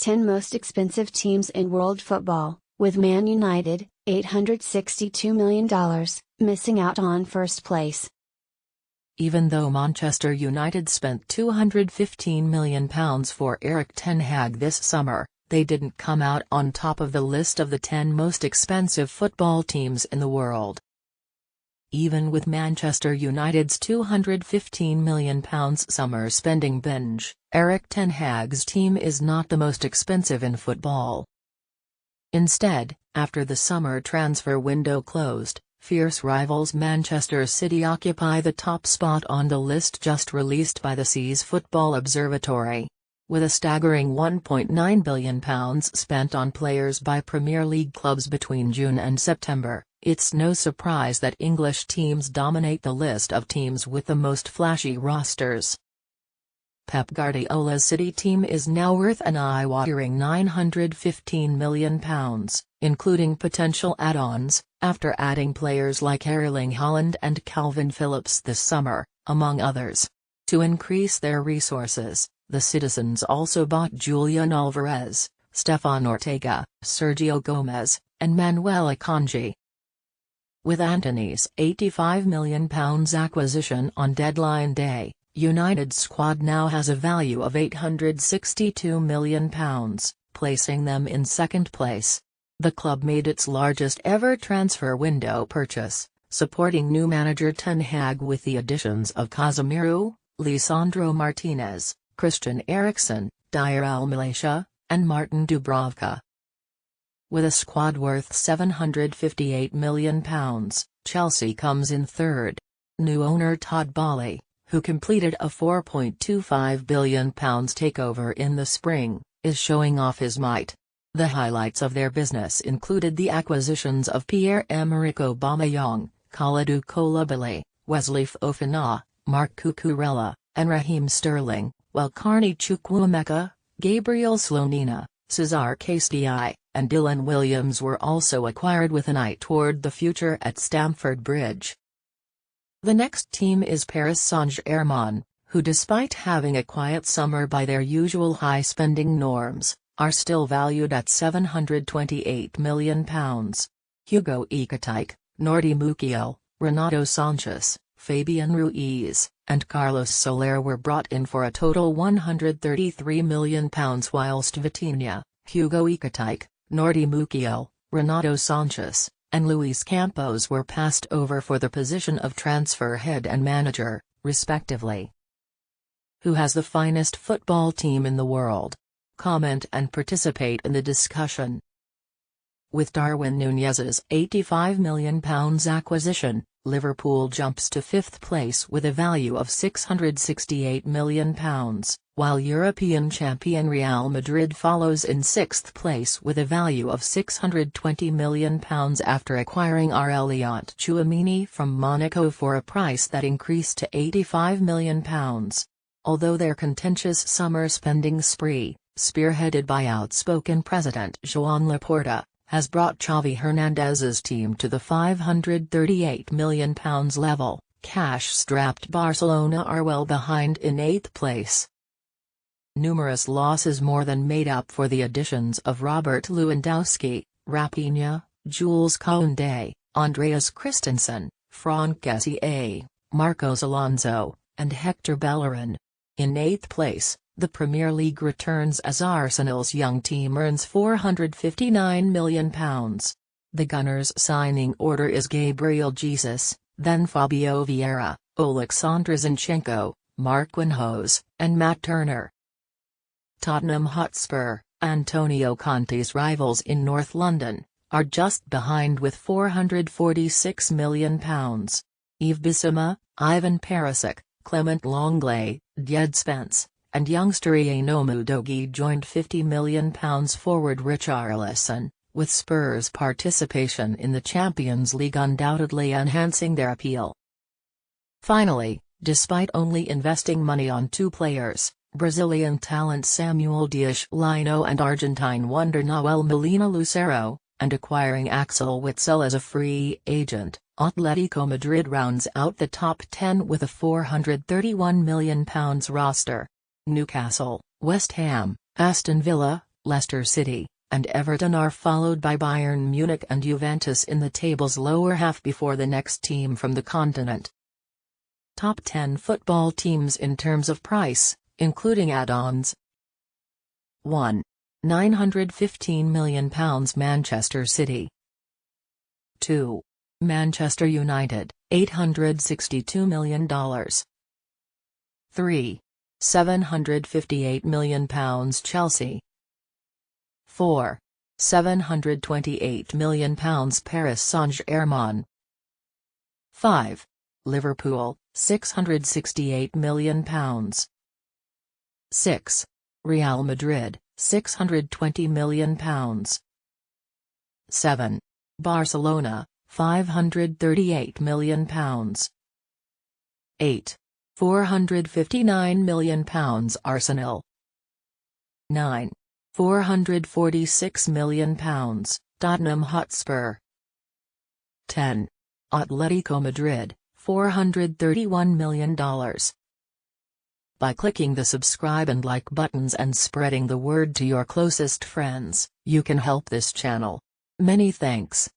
10 most expensive teams in world football, with Man United, $862 million, missing out on first place. Even though Manchester United spent £215 million for Erik ten Hag this summer, they didn't come out on top of the list of the 10 most expensive football teams in the world. Even with Manchester United's £215 million summer spending binge, Erik ten Hag's team is not the most expensive in football. Instead, after the summer transfer window closed, fierce rivals Manchester City occupy the top spot on the list just released by the Seas Football Observatory. With a staggering £1.9 billion spent on players by Premier League clubs between June and September, it's no surprise that English teams dominate the list of teams with the most flashy rosters. Pep Guardiola's City team is now worth an eye-watering £915 million, including potential add-ons, after adding players like Erling Haaland and Calvin Phillips this summer, among others. To increase their resources, the Citizens also bought Julian Alvarez, Stefan Ortega, Sergio Gomez, and Manuel Akanji. With Antony's £85 million acquisition on deadline day, United's squad now has a value of £862 million, placing them in second place. The club made its largest ever transfer window purchase, supporting new manager Ten Hag with the additions of Casemiro, Lisandro Martinez, Christian Eriksen, Dier Almalacia, and Martin Dubravka. With a squad worth £758 million, Chelsea comes in third. New owner Todd Boehly, who completed a £4.25 billion takeover in the spring, is showing off his might. The highlights of their business included the acquisitions of Pierre-Emerick Aubameyang, Kalidou Koulibaly, Wesley Fofana, Marc Cucurella, and Raheem Sterling, while Carney Chukwuemeka, Gabriel Slonina, Cesar Castillo, and Dylan Williams were also acquired with an eye toward the future at Stamford Bridge. The next team is Paris Saint-Germain, who despite having a quiet summer by their usual high-spending norms, are still valued at £728 million. Hugo Ekitike, Nordi Mukiel, Renato Sanchez, Fabian Ruiz, and Carlos Soler were brought in for a total £133 million whilst Vitinha, Hugo Ekitike, Nordi Mukiel, Renato Sanchez, and Luis Campos were passed over for the position of transfer head and manager, respectively. Who has the finest football team in the world? Comment and participate in the discussion. With Darwin Núñez's £85 million acquisition, Liverpool jumps to fifth place with a value of £668 million, while European champion Real Madrid follows in sixth place with a value of £620 million after acquiring Aurelien Tchouameni from Monaco for a price that increased to £85 million. Although their contentious summer spending spree, spearheaded by outspoken President Joan Laporta, has brought Xavi Hernandez's team to the £538 million level, cash-strapped Barcelona are well behind in eighth place. Numerous losses more than made up for the additions of Robert Lewandowski, Rafinha, Jules Koundé, Andreas Christensen, Franck Kessié, Marcos Alonso, and Hector Bellerin. In eighth place, the Premier League returns as Arsenal's young team earns £459 million. The Gunners' signing order is Gabriel Jesus, then Fabio Vieira, Oleksandr Zinchenko, Marquinhos, and Matt Turner. Tottenham Hotspur, Antonio Conte's rivals in North London, are just behind with £446 million. Yves Bissouma, Ivan Perisic, Clement Lenglet, Died Spence, and youngster Enomu Dogi joined £50 million forward Richarlison, with Spurs' participation in the Champions League undoubtedly enhancing their appeal. Finally, despite only investing money on two players, Brazilian talent Samuel Dias Lino and Argentine wonder Nahuel Molina Lucero, and acquiring Axel Witsel as a free agent, Atletico Madrid rounds out the top 10 with a £431 million roster. Newcastle, West Ham, Aston Villa, Leicester City, and Everton are followed by Bayern Munich and Juventus in the table's lower half before the next team from the continent. Top 10 football teams in terms of price, including add-ons. 1. £915 million Manchester City. 2. Manchester United, $862 million. 3. £758 million Chelsea. 4. £728 million Paris Saint-Germain. 5. Liverpool, £668 million. 6. Real Madrid, £620 million. 7. Barcelona, £538 million. 8. £459 million Arsenal. 9. £446 million Tottenham Hotspur. 10. Atletico Madrid, $431 million. By clicking the subscribe and like buttons and spreading the word to your closest friends, you can help this channel. Many thanks.